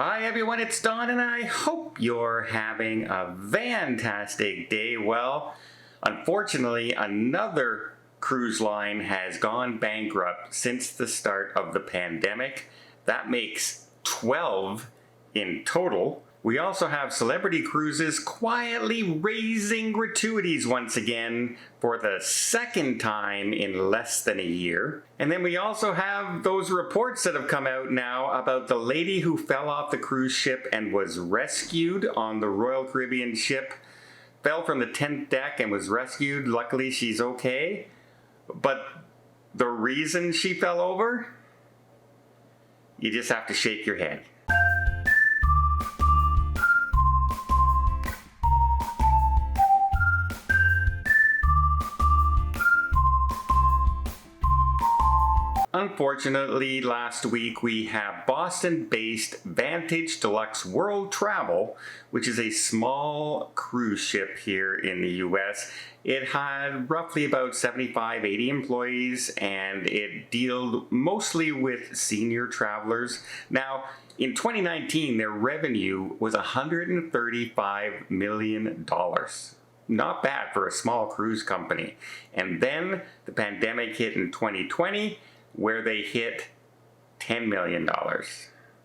Hi everyone, it's Don and I hope you're having a fantastic day. Well, unfortunately, another cruise line has gone bankrupt since the start of the pandemic. That makes 12 in total. We also have Celebrity Cruises quietly raising gratuities once again for the second time in less than a year. And then we also have those reports that have come out now about the lady who fell off the cruise ship and was rescued on the Royal Caribbean ship. Fell from the 10th deck and was rescued. Luckily she's okay. But the reason she fell over? You just have to shake your head. Unfortunately, last week we have Boston-based Vantage Deluxe World Travel, which is a small cruise ship here in the US. It had roughly about 75-80 employees, and it dealt mostly with senior travelers. Now, in 2019, their revenue was $135 million. Not bad for a small cruise company. And then the pandemic hit in 2020, where they hit $10 million.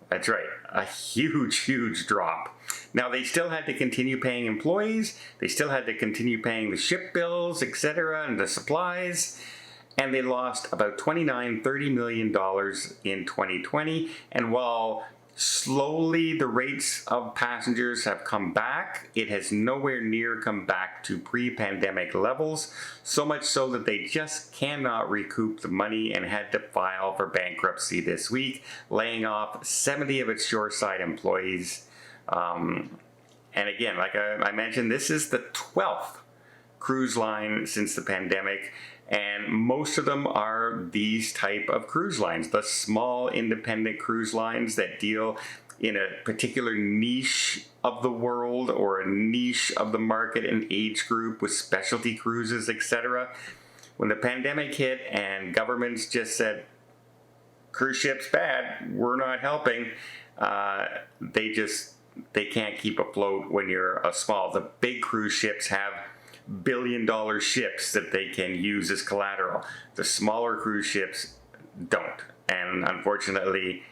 That's right, a huge drop. Now they still had to continue paying employees, they still had to continue paying the ship bills, etc., and the supplies, and they lost about $29–30 million in 2020. And while slowly the rates of passengers have come back, it has nowhere near come back to pre-pandemic levels, so much so that they just cannot recoup the money and had to file for bankruptcy this week, laying off 70 of its shoreside employees. And again, like I mentioned, this is the 12th cruise line since the pandemic, and most of them are these type of cruise lines, the small independent cruise lines that deal in a particular niche of the world or a niche of the market and age group with specialty cruises, etc. When the pandemic hit and governments just said, cruise ships bad, we're not helping, they can't keep afloat when you're a small. The big cruise ships have billion-dollar ships that they can use as collateral. The smaller cruise ships don't, and unfortunately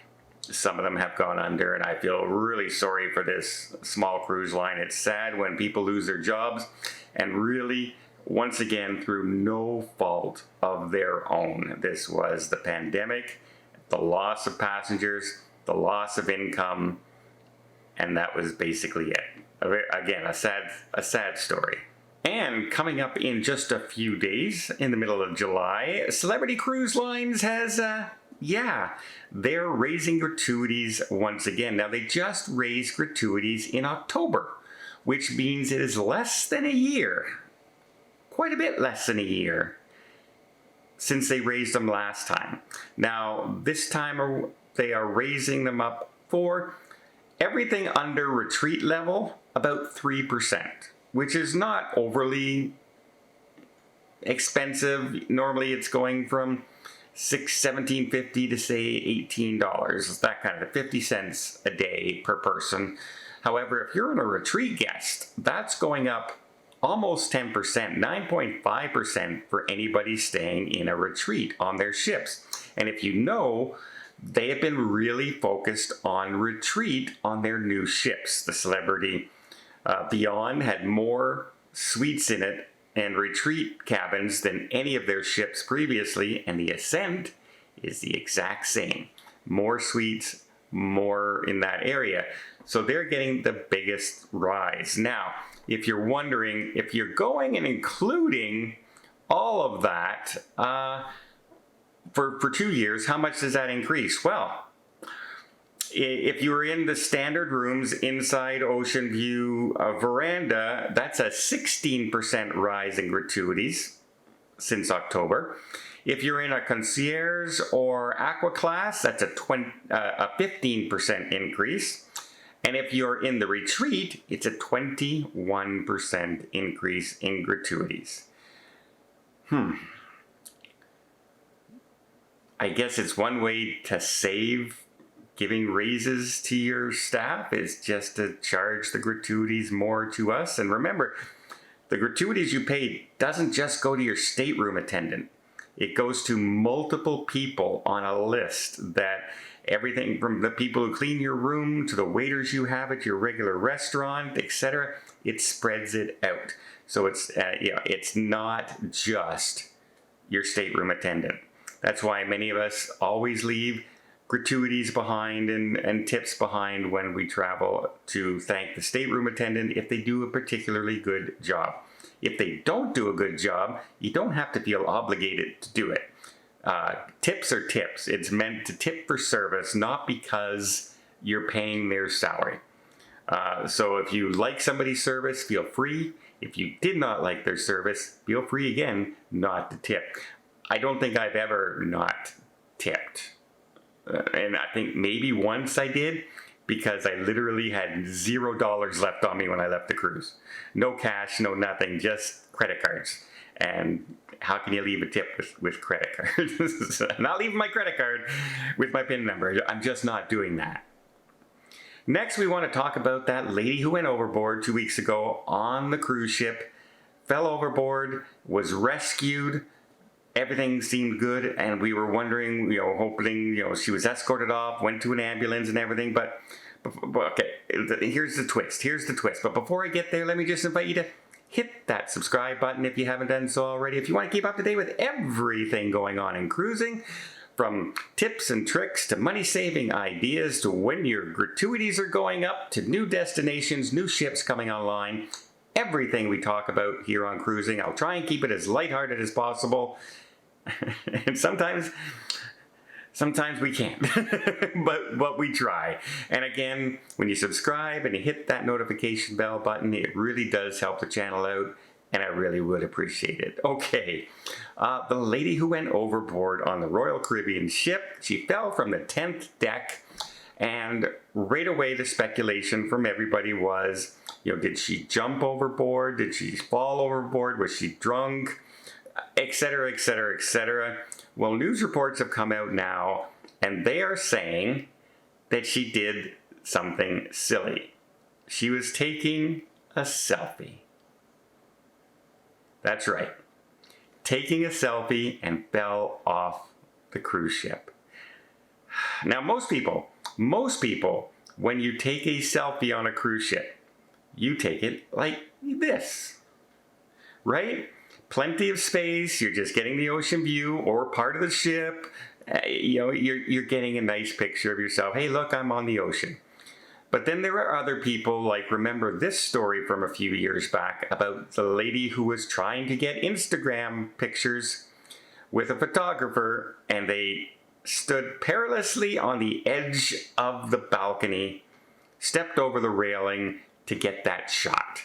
some of them have gone under, and I feel really sorry for this small cruise line. It's sad when people lose their jobs, and really, once again, through no fault of their own. This was the pandemic, the loss of passengers, the loss of income, and that was basically it. Again, a sad story. And coming up in just a few days, in the middle of July, Celebrity Cruise Lines has, they're raising gratuities once again. Now, they just raised gratuities in October, which means it is less than a year, quite a bit less than a year, since they raised them last time. Now, this time they are raising them up for everything under retreat level, about 3%. Which is not overly expensive. Normally it's going from $17.50 to say $18, that kind of 50 cents a day per person. However, if you're in a retreat guest, that's going up almost 10%, 9.5% for anybody staying in a retreat on their ships. And if you know, they have been really focused on retreat on their new ships. The Celebrity Beyond had more suites in it and retreat cabins than any of their ships previously, and the Ascent is the exact same. More suites, more in that area. So they're getting the biggest rise. Now, if you're wondering, if you're going and including all of that for 2 years, how much does that increase? Well, if you were in the standard rooms inside Ocean View Veranda, that's a 16% rise in gratuities since October. If you're in a concierge or aqua class, that's a 15% increase. And if you're in the retreat, it's a 21% increase in gratuities. I guess it's one way to save giving raises to your staff is just to charge the gratuities more to us. And remember, the gratuities you pay doesn't just go to your stateroom attendant. It goes to multiple people on a list, that everything from the people who clean your room to the waiters you have at your regular restaurant, etc. It spreads it out. So it's not just your stateroom attendant. That's why many of us always leave gratuities behind and tips behind when we travel, to thank the stateroom attendant if they do a particularly good job. If they don't do a good job, you don't have to feel obligated to do it. Tips are tips. It's meant to tip for service, not because you're paying their salary. So if you like somebody's service, feel free. If you did not like their service, feel free again not to tip. I don't think I've ever not tipped. And I think maybe once I did, because I literally had $0 left on me when I left the cruise. No cash, no nothing, just credit cards. And how can you leave a tip with credit cards? I'm not leaving my credit card with my PIN number. I'm just not doing that. Next, we want to talk about that lady who went overboard 2 weeks ago on the cruise ship, fell overboard, was rescued. Everything seemed good, and we were wondering, hoping, she was escorted off, went to an ambulance and everything. But okay, here's the twist. But before I get there, let me just invite you to hit that subscribe button if you haven't done so already. If you want to keep up to date with everything going on in cruising, from tips and tricks to money-saving ideas to when your gratuities are going up to new destinations, new ships coming online, everything we talk about here on cruising. I'll try and keep it as lighthearted as possible. And sometimes we can't, but we try. And again, when you subscribe and you hit that notification bell button, it really does help the channel out, and I really would appreciate it. Okay, the lady who went overboard on the Royal Caribbean ship, she fell from the 10th deck, and right away the speculation from everybody was, did she jump overboard? Did she fall overboard? Was she drunk? Etc., etc., etc. Well, news reports have come out now, and they are saying that she did something silly. She was taking a selfie. That's right. Taking a selfie and fell off the cruise ship. Now, most people, when you take a selfie on a cruise ship, you take it like this, right? Plenty of space, you're just getting the ocean view or part of the ship. You're getting a nice picture of yourself. Hey, look, I'm on the ocean. But then there are other people, like, remember this story from a few years back about the lady who was trying to get Instagram pictures with a photographer, and they stood perilously on the edge of the balcony, stepped over the railing to get that shot,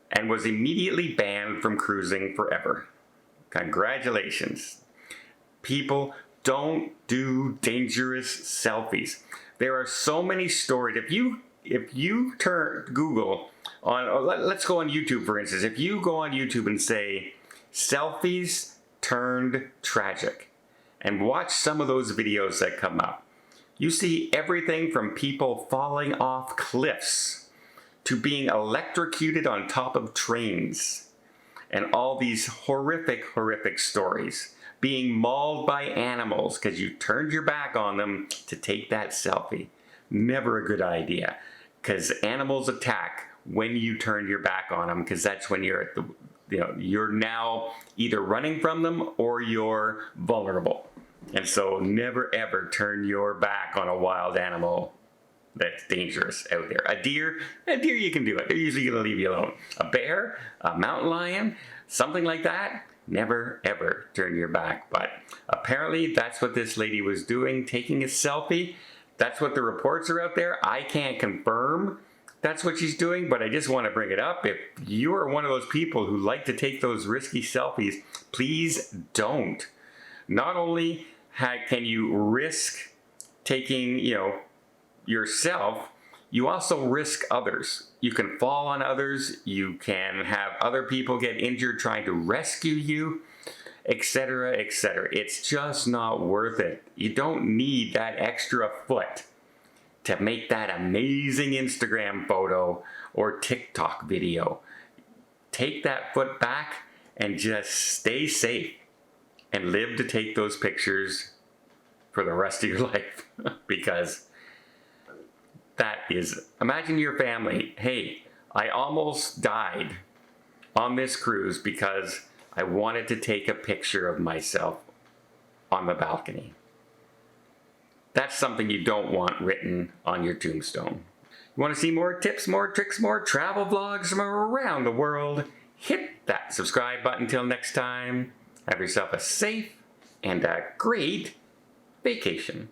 and was immediately banned from cruising forever. Congratulations. People, don't do dangerous selfies. There are so many stories. If you turn Google on, let's go on YouTube for instance. If you go on YouTube and say selfies turned tragic and watch some of those videos that come up, you see everything from people falling off cliffs to being electrocuted on top of trains, and all these horrific stories. Being mauled by animals because you turned your back on them to take that selfie. Never a good idea, because animals attack when you turn your back on them, because that's when you're at the, you're now either running from them or you're vulnerable. And so never ever turn your back on a wild animal that's dangerous out there. A deer you can do it. They're usually going to leave you alone. A bear, a mountain lion, something like that, never ever turn your back. But apparently that's what this lady was doing, taking a selfie. That's what the reports are out there. I can't confirm that's what she's doing, but I just want to bring it up. If you are one of those people who like to take those risky selfies, please don't. Not only can you risk taking, yourself, you also risk others. You can fall on others. You can have other people get injured trying to rescue you, etc., etc. It's just not worth it. You don't need that extra foot to make that amazing Instagram photo or TikTok video. Take that foot back and just stay safe and live to take those pictures for the rest of your life. Because that is, imagine your family, hey, I almost died on this cruise because I wanted to take a picture of myself on the balcony. That's something you don't want written on your tombstone. You want to see more tips, more tricks, more travel vlogs from around the world? Hit that subscribe button. Till next time, have yourself a safe and a great vacation.